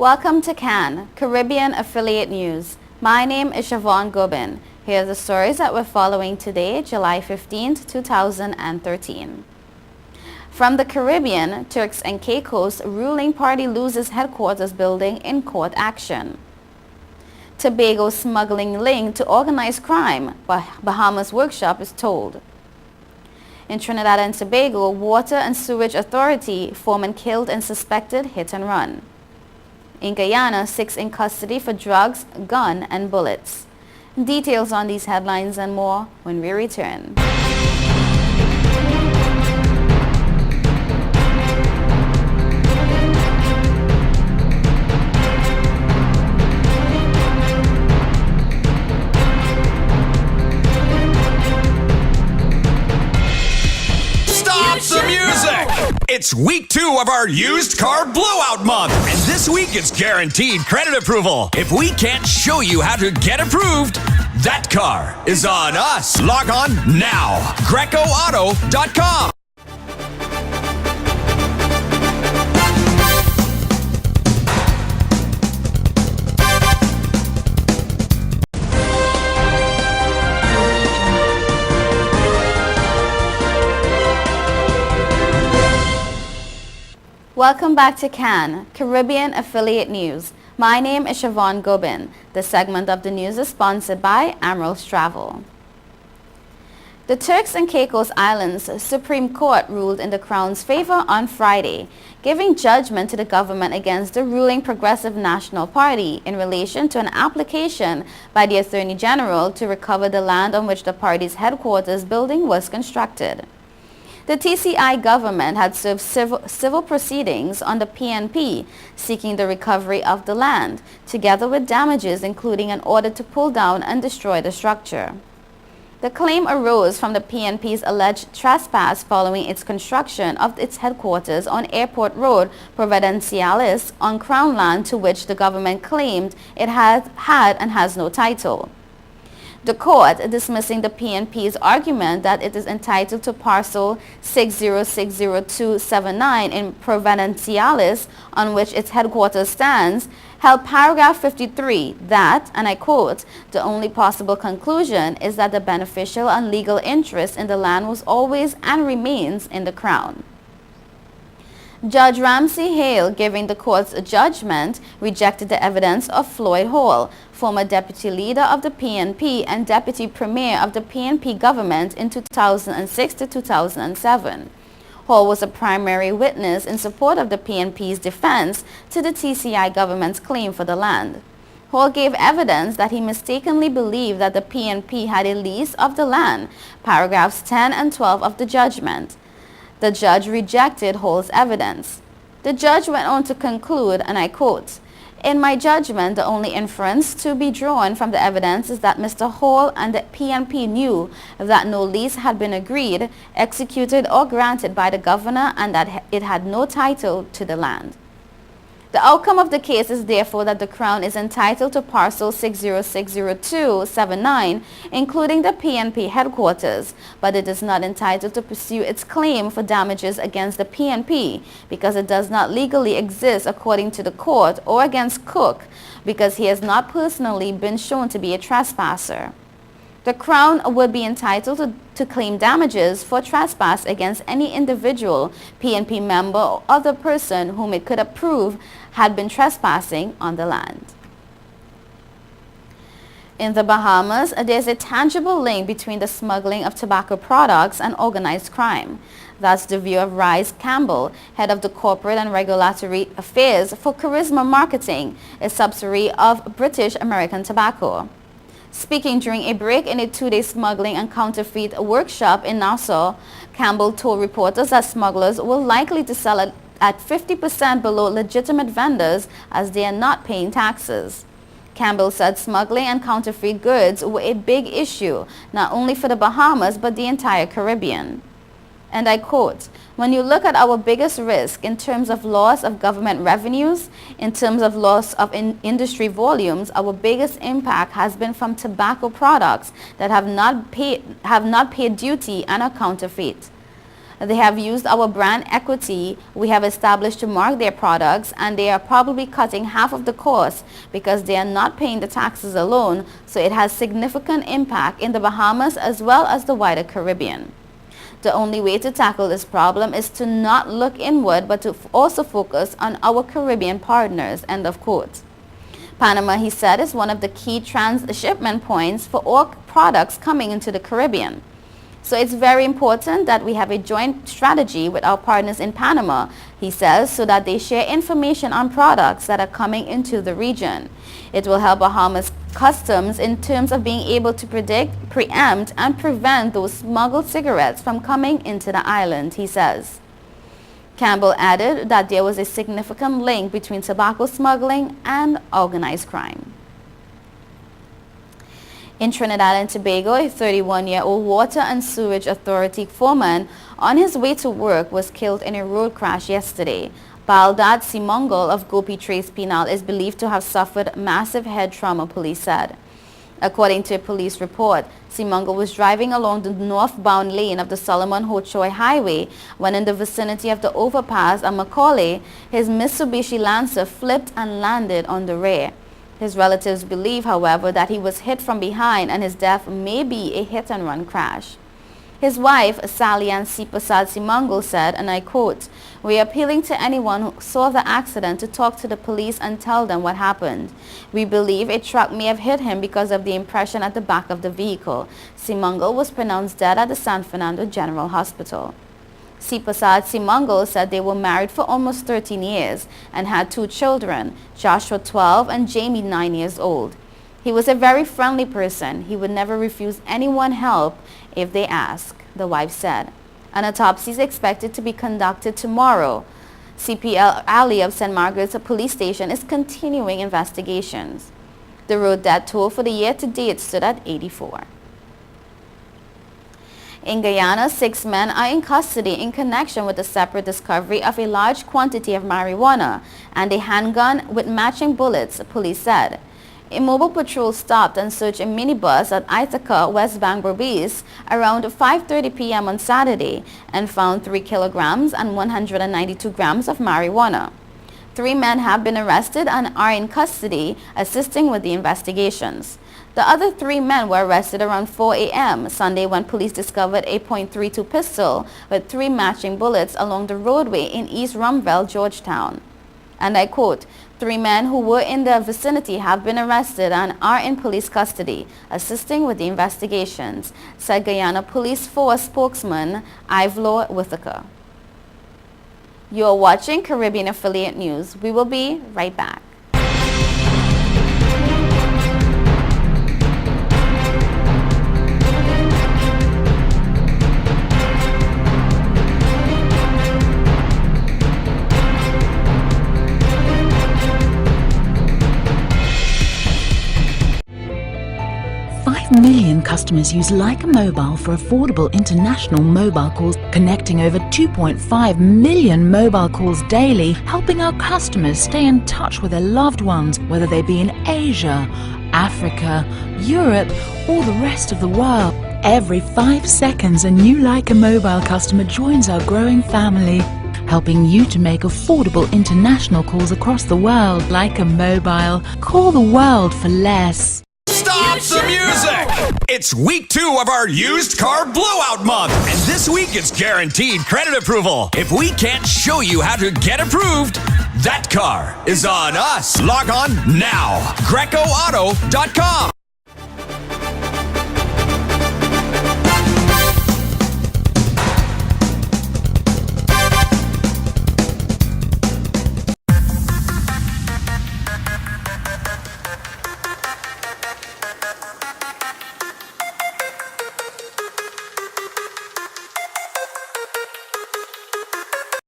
Welcome to CAN, Caribbean Affiliate News. My name is Siobhan Gobin. Here are the stories that we're following today, July 15th, 2013. From the Caribbean, Turks and Caicos ruling party loses headquarters building in court action. Tobago smuggling linked to organized crime, Bahamas workshop is told. In Trinidad and Tobago, Water and Sewage Authority foreman killed in suspected hit and run. In Guyana, 6 in custody for drugs, gun and bullets. Details on these headlines and more when we return. It's week 2 of our used car blowout month, and this week it's guaranteed credit approval. If we can't show you how to get approved, that car is on us. Log on now, GrecoAuto.com. Welcome back to CAN, Caribbean Affiliate News. My name is Siobhan Gobin. This segment of the news is sponsored by Emerald Travel. The Turks and Caicos Islands Supreme Court ruled in the Crown's favor on Friday, giving judgment to the government against the ruling Progressive National Party in relation to an application by the Attorney General to recover the land on which the party's headquarters building was constructed. The TCI government had served civil proceedings on the PNP seeking the recovery of the land, together with damages including an order to pull down and destroy the structure. The claim arose from the PNP's alleged trespass following its construction of its headquarters on Airport Road, Providenciales, on Crown land to which the government claimed it had and has no title. The court, dismissing the PNP's argument that it is entitled to parcel 6060279 in Providenciales, on which its headquarters stands, held paragraph 53 that, and I quote, "the only possible conclusion is that the beneficial and legal interest in the land was always and remains in the Crown." Judge Ramsey Hale, giving the court's judgment, rejected the evidence of Floyd Hall, former deputy leader of the PNP and deputy premier of the PNP government in 2006 to 2007. Hall was a primary witness in support of the PNP's defense to the TCI government's claim for the land. Hall gave evidence that he mistakenly believed that the PNP had a lease of the land, paragraphs 10 and 12 of the judgment. The judge rejected Hall's evidence. The judge went on to conclude, and I quote, "In my judgment, the only inference to be drawn from the evidence is that Mr. Hall and the PNP knew that no lease had been agreed, executed, or granted by the governor and that it had no title to the land." The outcome of the case is therefore that the Crown is entitled to parcel 6060279, including the PNP headquarters, but it is not entitled to pursue its claim for damages against the PNP because it does not legally exist according to the court, or against Cook because he has not personally been shown to be a trespasser. The Crown would be entitled to claim damages for trespass against any individual, PNP member, or other person whom it could approve had been trespassing on the land. In the Bahamas, there is a tangible link between the smuggling of tobacco products and organized crime. That's the view of Rice Campbell, head of the Corporate and Regulatory Affairs for Charisma Marketing, a subsidiary of British American Tobacco. Speaking during a break in a 2-day smuggling and counterfeit workshop in Nassau, Campbell told reporters that smugglers were likely to sell at 50% below legitimate vendors as they are not paying taxes. Campbell said smuggling and counterfeit goods were a big issue, not only for the Bahamas but the entire Caribbean. And I quote, "When you look at our biggest risk in terms of loss of government revenues, in terms of loss of industry volumes, our biggest impact has been from tobacco products that have not paid duty and are counterfeit. They have used our brand equity we have established to mark their products, and they are probably cutting half of the cost because they are not paying the taxes alone, so it has significant impact in the Bahamas as well as the wider Caribbean. The only way to tackle this problem is to not look inward but to also focus on our Caribbean partners, end of quote. Panama, he said, is one of the key transshipment points for all products coming into the Caribbean. So it's very important that we have a joint strategy with our partners in Panama, he says, so that they share information on products that are coming into the region. It will help Bahamas Customs in terms of being able to predict, preempt, and prevent those smuggled cigarettes from coming into the island, he says. Campbell added that there was a significant link between tobacco smuggling and organized crime. In Trinidad and Tobago, a 31-year-old Water and Sewage Authority foreman on his way to work was killed in a road crash yesterday. Baldad Simongal of Gopi Trace Penal is believed to have suffered massive head trauma, police said. According to a police report, Simongal was driving along the northbound lane of the Solomon Ho-Choi Highway when in the vicinity of the overpass at Macaulay, his Mitsubishi Lancer flipped and landed on the rear. His relatives believe, however, that he was hit from behind and his death may be a hit-and-run crash. His wife, Sally Ann Sipasad Simangal, said, and I quote, "We are appealing to anyone who saw the accident to talk to the police and tell them what happened. We believe a truck may have hit him because of the impression at the back of the vehicle." Simangal was pronounced dead at the San Fernando General Hospital. Sipasad Simangal said they were married for almost 13 years and had 2 children, Joshua 12 and Jamie 9 years old. He was a very friendly person. He would never refuse anyone help if they ask, the wife said. An autopsy is expected to be conducted tomorrow. CPL Ali of St. Margaret's Police Station is continuing investigations. The road death toll for the year to date stood at 84. In Guyana, 6 men are in custody in connection with the separate discovery of a large quantity of marijuana and a handgun with matching bullets, police said. A mobile patrol stopped and searched a minibus at Ithaca, West Bank, Berbice around 5:30 p.m. on Saturday and found 3 kilograms and 192 grams of marijuana. 3 men have been arrested and are in custody, assisting with the investigations. The other 3 men were arrested around 4 a.m. Sunday when police discovered a .32 pistol with 3 matching bullets along the roadway in East Rumville, Georgetown. And I quote, "3 men who were in the vicinity have been arrested and are in police custody, assisting with the investigations," said Guyana Police Force spokesman Ivlor Whittaker. You are watching Caribbean Affiliate News. We will be right back. Million customers use Leica Mobile for affordable international mobile calls, connecting over 2.5 million mobile calls daily, helping our customers stay in touch with their loved ones, whether they be in Asia, Africa, Europe, or the rest of the world. Every 5 seconds, a new Leica Mobile customer joins our growing family, helping you to make affordable international calls across the world. Leica Mobile. Call the world for less. Stop the music! It's week 2 of our used car blowout month, and this week it's guaranteed credit approval. If we can't show you how to get approved, that car is on us. Log on now, GrecoAuto.com.